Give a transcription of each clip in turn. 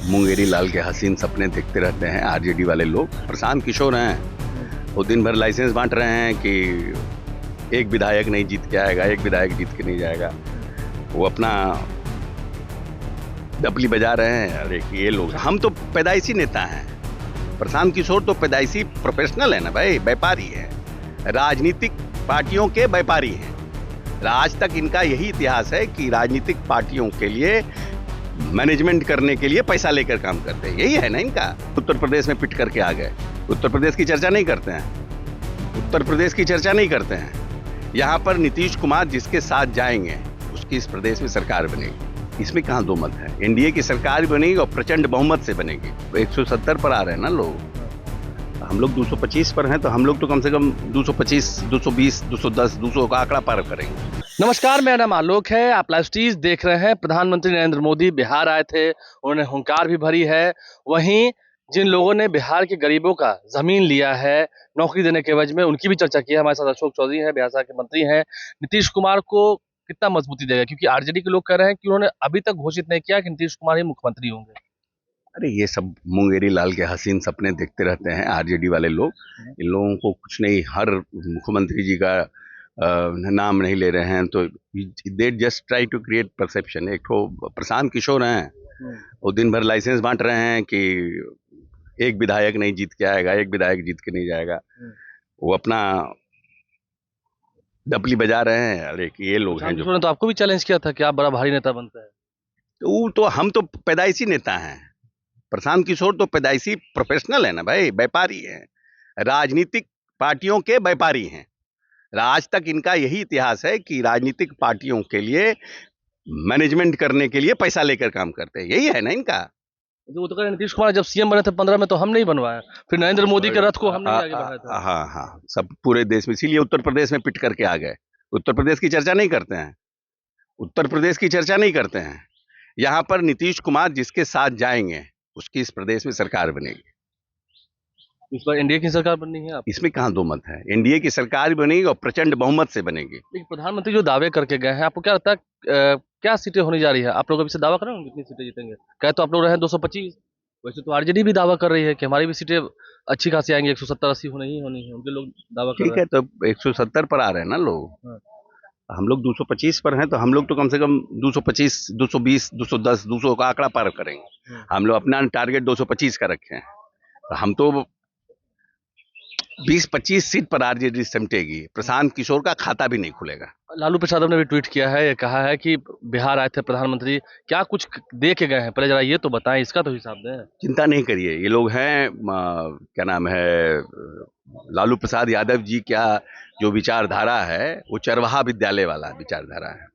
मुंगेरी लाल के हसीन सपने देखते रहते हैं आरजेडी वाले लोग। प्रशांत किशोर हैं, वो दिन भर लाइसेंस बांट रहे हैं कि एक विधायक नहीं जीत के आएगा, एक विधायक जीत के नहीं जाएगा। वो अपना डपली बजा रहे हैं। अरे ये लोग, हम तो पैदाइशी नेता हैं। प्रशांत किशोर तो पैदाइशी प्रोफेशनल है ना भाई, व्यापारी है, राजनीतिक पार्टियों के व्यापारी हैं। आज तक इनका यही इतिहास है कि राजनीतिक पार्टियों के लिए मैनेजमेंट करने के लिए पैसा लेकर काम करते हैं, यही है ना इनका। उत्तर प्रदेश में पिट करके आ गए। उत्तर प्रदेश की चर्चा नहीं करते हैं, उत्तर प्रदेश की चर्चा नहीं करते हैं। यहाँ पर नीतीश कुमार जिसके साथ जाएंगे उसकी इस प्रदेश में सरकार बनेगी, इसमें कहाँ दो मत है। एनडीए की सरकार बनेगी और प्रचंड बहुमत से बनेगी। 170 पर आ रहे हैं ना लोग, हम लोग 225 पर हैं, तो हम लोग तो कम से कम 225, 220, 210, 200 का आंकड़ा पार करेंगे। नमस्कार, मेरा नाम आलोक है। आप लाइव स्टीज देख रहे हैं। प्रधानमंत्री नरेंद्र मोदी बिहार आए थे, उन्होंने हुंकार भी भरी है। वहीं जिन लोगों ने बिहार के गरीबों का जमीन लिया है नौकरी देने के एवज में, उनकी भी चर्चा की है। हमारे साथ अशोक चौधरी है, बिहार के मंत्री हैं। नीतीश कुमार को कितना मजबूती देगा, क्योंकि आरजेडी के लोग कह रहे हैं कि उन्होंने अभी तक घोषित नहीं किया कि नीतीश कुमार ही मुख्यमंत्री होंगे। अरे ये सब मुंगेरी लाल के हसीन सपने देखते रहते हैं आरजेडी वाले लोग। इन लोगों को कुछ नहीं, हर मुख्यमंत्री जी का नाम नहीं ले रहे हैं, तो they just try to create perception. एक तो प्रशांत किशोर हैं, वो दिन भर लाइसेंस बांट रहे हैं कि एक विधायक नहीं जीत के आएगा, एक विधायक जीत के नहीं जाएगा। वो अपना डपली बजा रहे हैं। अरे ये लोग हैं जो, तो आपको भी चैलेंज किया था कि आप बड़ा भारी नेता बनते हैं। तो हम तो पैदाइशी नेता हैं। प्रशांत किशोर तो पैदाइशी प्रोफेशनल है ना भाई, व्यापारी है, राजनीतिक पार्टियों के व्यापारी हैं। आज तक इनका यही इतिहास है कि राजनीतिक पार्टियों के लिए मैनेजमेंट करने के लिए पैसा लेकर काम करते हैं, यही है ना इनका। वो तो कह रहे नीतीश कुमार जब सीएम बने थे 15 में, तो हम नहीं बनवाया, फिर नरेंद्र मोदी के रथ को हमने आगे बढ़ाया था। हाँ, सब पूरे देश में, इसीलिए उत्तर प्रदेश में पिट करके आ गए। उत्तर प्रदेश की चर्चा नहीं करते हैं, उत्तर प्रदेश की चर्चा नहीं करते हैं। यहाँ पर नीतीश कुमार जिसके साथ जाएंगे उसकी इस प्रदेश में सरकार बनेगी। इस बार एनडीए की सरकार बननी है। इसमें कहाँ दो मत है, एनडीए की सरकार बनेगी और प्रचंड बहुमत से बनेगी। प्रधानमंत्री जो दावे करके गए हैं, आपको क्या लगता है क्या सीटें होने जा रही है? आप लोग अभी से दावा कर रहे हो कितनी सीटें जीतेंगे? कहे तो आप लोग रहे 225, वैसे तो आरजेडी भी दावा कर रही है कि हमारी भी सीटें अच्छी खासी आएंगी, 170-80 होनी ही होनी है। उनके लोग दावा कर रहे हैं। ठीक है, तो 170 पर आ रहे हैं ना लोग, हम लोग 225 पर हैं, तो हम लोग तो कम से कम 225, 220, 210, 200 का आंकड़ा पार करेंगे। हम लोग अपना टारगेट 225 का रखे हैं, तो हम तो 20-25 सीट पर आरजेडी सिमटेगी। प्रशांत किशोर का खाता भी नहीं खुलेगा। लालू प्रसाद ने भी ट्वीट किया है, ये कहा है कि बिहार आए थे प्रधानमंत्री, क्या कुछ दे के गए हैं, पहले जरा ये तो बताएं, इसका तो हिसाब दें। चिंता नहीं करिए, ये लोग हैं, क्या नाम है, लालू प्रसाद यादव जी, क्या जो विचारधारा है वो चरवाहा विद्यालय वाला विचारधारा है,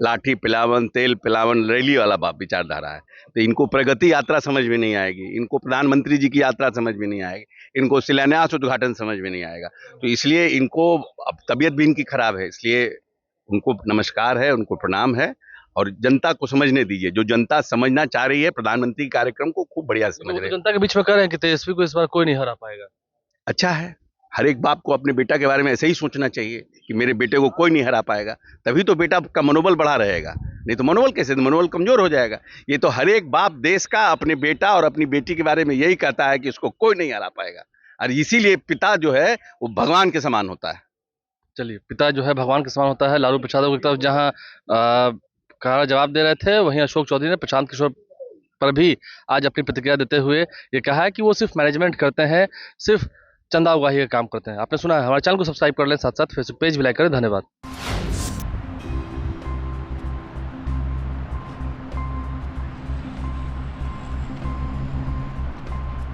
लाठी पिलावन तेल पिलावन रैली वाला विचारधारा है। तो इनको प्रगति यात्रा समझ में नहीं आएगी, इनको प्रधानमंत्री जी की यात्रा समझ में नहीं आएगी, इनको शिलान्यास उद्घाटन समझ में नहीं आएगा। तो इसलिए इनको अब तबीयत भी इनकी खराब है, इसलिए उनको नमस्कार है, उनको प्रणाम है, और जनता को समझने दीजिए। जो जनता समझना चाह रही है प्रधानमंत्री कार्यक्रम को, खूब बढ़िया समझ रहे हैं। जनता के बीच में कह रहे हैं कि तेजस्वी को इस बार कोई नहीं हरा पाएगा। अच्छा है, हर एक बाप को अपने बेटा के बारे में ऐसे ही सोचना चाहिए कि मेरे बेटे को कोई नहीं हरा पाएगा, तभी तो बेटा का मनोबल बढ़ा रहेगा। नहीं तो मनोबल कैसे, मनोबल कमजोर हो जाएगा। ये तो हर एक बाप देश का अपने बेटा और अपनी बेटी के बारे में यही कहता है कि इसको कोई नहीं हरा पाएगा, और इसीलिए पिता जो है वो भगवान के समान होता है। चलिए, पिता जो है भगवान के समान होता है। लालू प्रसाद की तरफ जहाँ का जवाब दे रहे थे, वहीं अशोक चौधरी ने प्रशांत किशोर पर भी आज अपनी प्रतिक्रिया देते हुए ये कहा है कि वो सिर्फ मैनेजमेंट करते हैं, सिर्फ चंदा उगाही का काम करते हैं। आपने सुना है। हमारे चैनल को सब्सक्राइब कर लें, साथ साथ फेसबुक पेज भी लाइक करें। धन्यवाद।